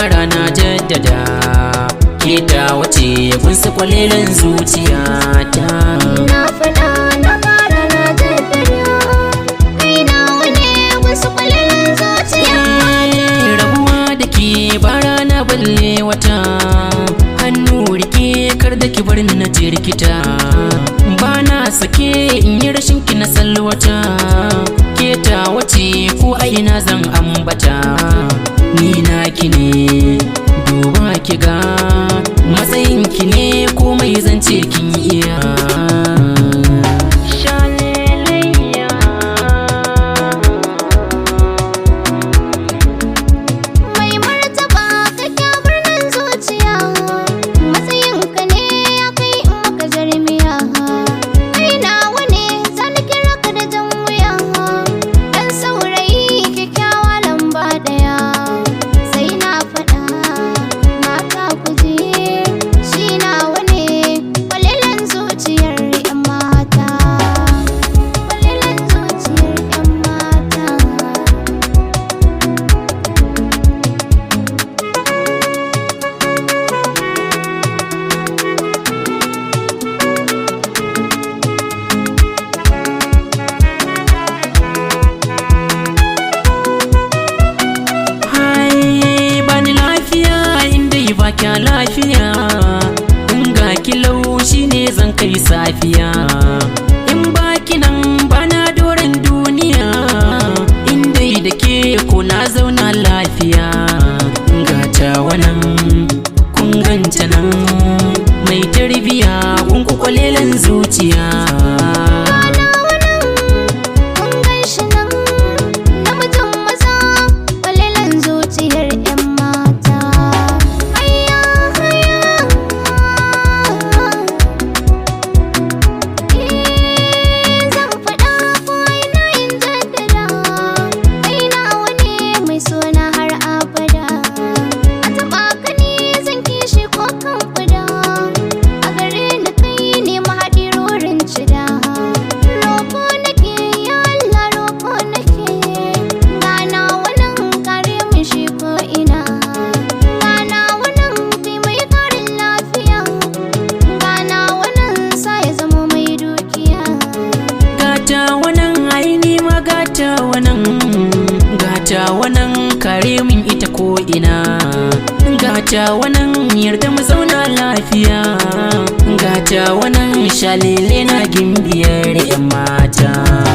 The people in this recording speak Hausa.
fara na jaddada ke ta wace gunsa kwalelan zuciyata. Na faɗa na fara na jaddada kai nawa ne gunsa kwalelan zuciyata. Rabuwa da ke bara na balle wata, hannu rike kar da ki bar ni na jirkita. Ba na sake in yi rashin ki na salwata, ke ta wace ko aina zan ambata. Ni na ki ne duba ki ga matsayin ki ne komai zance kin iya. Kya lafiya in ga kilau shine zan kai safiya, in baki nan bana doron duniya, in dai da ke ko na zauna lafiya. Gata wannan kun ganta nan mai tarbiya kun kwalelan zuciya. Gata wannan kare min ita ko ina, gata wannan yarda mu zauna lafiya, gata wannan shalele na gimbiyar 'yan mata.